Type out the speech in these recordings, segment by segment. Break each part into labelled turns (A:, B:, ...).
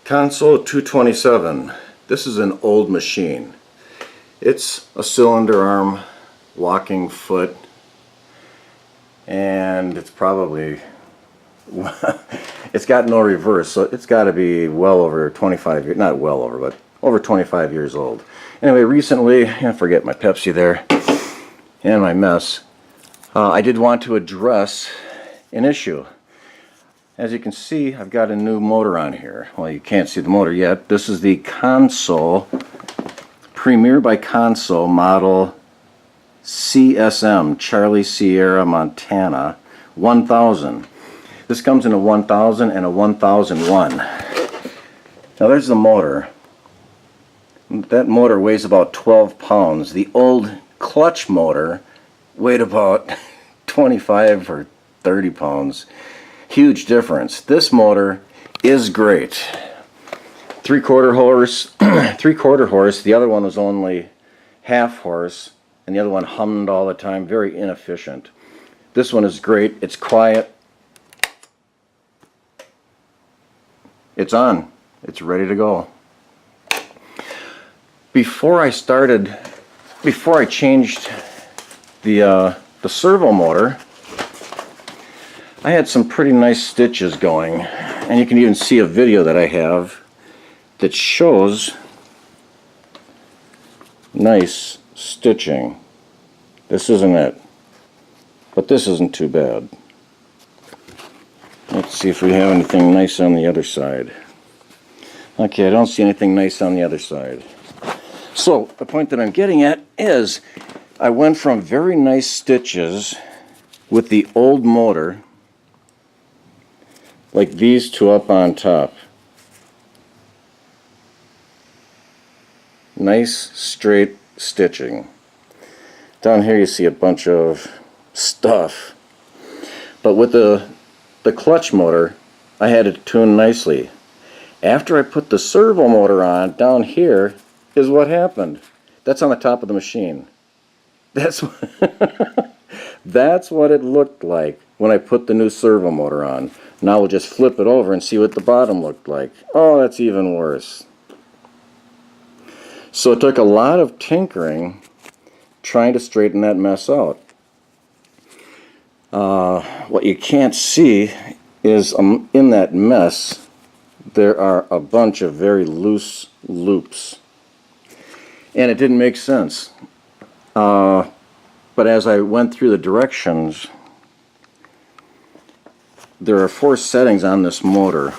A: Consew 227. This is an old machine. It's a cylinder arm, walking foot, and it's probably it's got no reverse, so it's got to be well over 25 years, not well over, but over 25 years old. Anyway, recently, I forget my Pepsi there and my mess, I did want to address an issue. As you can see, I've got a new motor on here. Well, you can't see the motor yet. This is the Consew, Premier by Consew model CSM, Charlie Sierra Montana 1000. This comes in a 1000 and a 1001. Now there's the motor. That motor weighs about 12 pounds. The old clutch motor weighed about 25 or 30 pounds. Huge difference. This motor is great. 3/4 horse, 3/4 horse. The other one was only half horse, and the other one hummed all the time. Very inefficient. This one is great. It's quiet. It's on. It's ready to go. Before I changed the servo motor, I had some pretty nice stitches going, and you can even see a video that I have that shows nice stitching. This isn't it, but this isn't too bad. Let's see if we have anything nice on the other side. Okay, I don't see anything nice on the other side. So the point that I'm getting at is I went from very nice stitches with the old motor, like these two up on top. Nice straight stitching. Down here you see a bunch of stuff. But with the clutch motor, I had it tuned nicely. After I put the servo motor on, down here is what happened. That's on the top of the machine. That's that's what it looked like when I put the new servo motor on. Now we'll just flip it over and see what the bottom looked like. Oh, that's even worse. So it took a lot of tinkering trying to straighten that mess out. What you can't see is in that mess there are a bunch of very loose loops. And it didn't make sense. But as I went through the directions, there are 4 settings on this motor.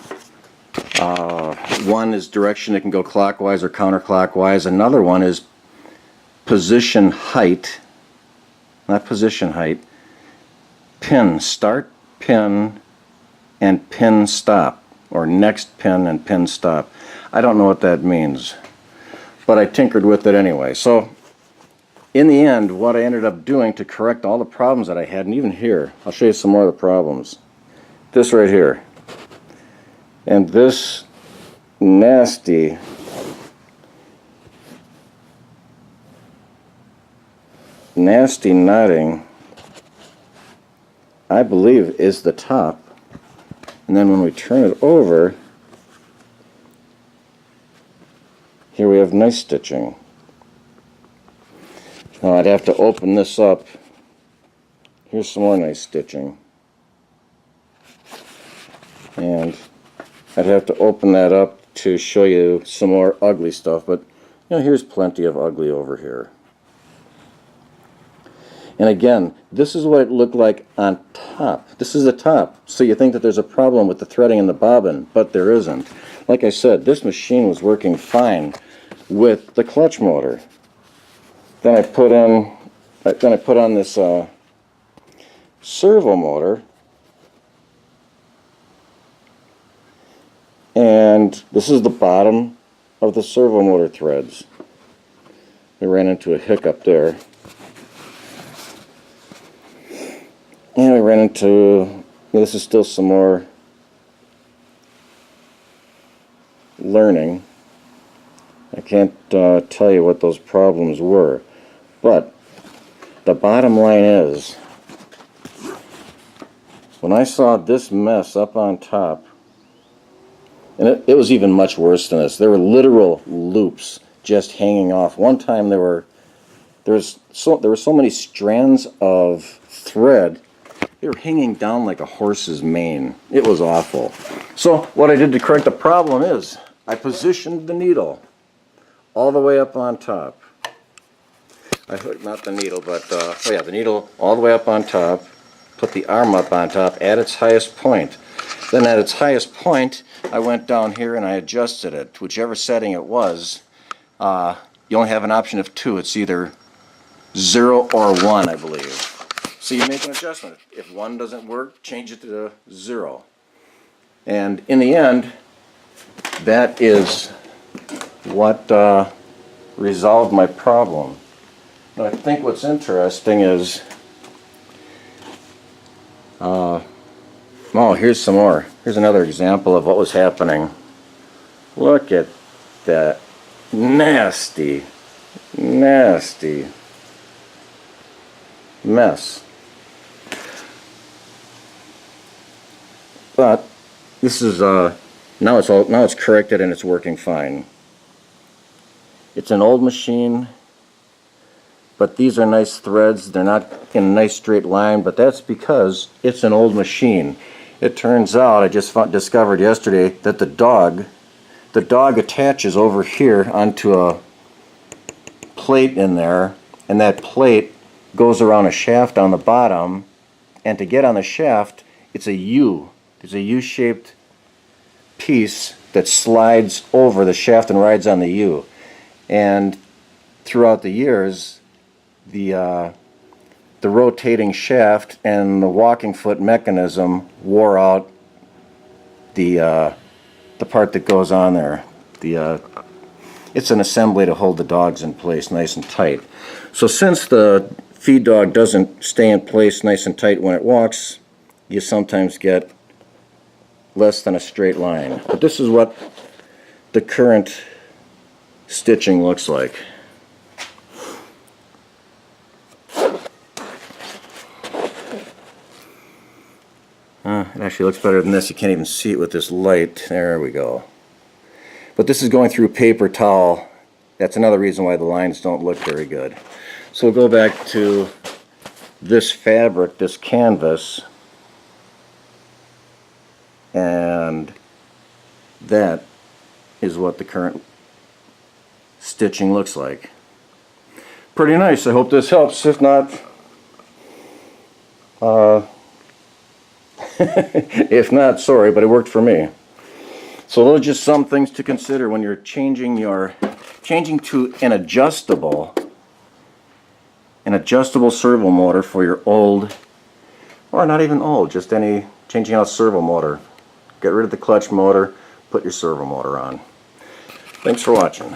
A: One is direction, it can go clockwise or counterclockwise. Another one is position height, not position height, pin start, pin, and pin stop, or next pin and pin stop. I don't know what that means, but I tinkered with it anyway. So in the end, what I ended up doing to correct all the problems that I had, and even here, I'll show you some more of the problems. This right here, and this nasty knotting, I believe is the top, and then when we turn it over, here we have nice stitching. Now I'd have to open this up. Here's some more nice stitching. And I'd have to open that up to show you some more ugly stuff, but you know, here's plenty of ugly over here. And again, this is what it looked like on top. This is the top, so you think that there's a problem with the threading in the bobbin, but there isn't. Like I said, this machine was working fine with the clutch motor. Then I put on this servo motor, and this is the bottom of the servo motor threads. We ran into a hiccup there. And we ran into, this is still some more learning. I can't tell you what those problems were, but the bottom line is, when I saw this mess up on top, And it was even much worse than this. There were literal loops just hanging off. One time there were so many strands of thread. They were hanging down like a horse's mane. It was awful. So what I did to correct the problem is I positioned the needle all the way up on top. Not the needle, but oh yeah, the needle all the way up on top. Put the arm up on top at its highest point. Then at its highest point, I went down here and I adjusted it. Whichever setting it was, you only have an option of two. It's either 0 or 1, I believe. So you make an adjustment. If 1 doesn't work, change it to 0. And in the end, that is what resolved my problem. Now, I think what's interesting is, oh, here's some more. Here's another example of what was happening. Look at that nasty, nasty mess. But this is now it's corrected and it's working fine. It's an old machine, but these are nice threads. They're not in a nice straight line, but that's because it's an old machine. It turns out, I just discovered yesterday, that the dog attaches over here onto a plate in there, and that plate goes around a shaft on the bottom, and to get on the shaft, it's a U. There's a U-shaped piece that slides over the shaft and rides on the U. And throughout the years, the rotating shaft and the walking foot mechanism wore out the part that goes on there. It's an assembly to hold the dogs in place nice and tight. So since the feed dog doesn't stay in place nice and tight when it walks, you sometimes get less than a straight line. But this is what the current stitching looks like. It actually looks better than this. You can't even see it with this light. There we go. But this is going through paper towel. That's another reason why the lines don't look very good. So we'll go back to this fabric, this canvas, and that is what the current stitching looks like. Pretty nice. I hope this helps. If not, if not, sorry, but it worked for me. So those are just some things to consider when you're changing to an adjustable servo motor for your old, or not even old, just any changing out servo motor. Get rid of the clutch motor, put your servo motor on. Thanks for watching.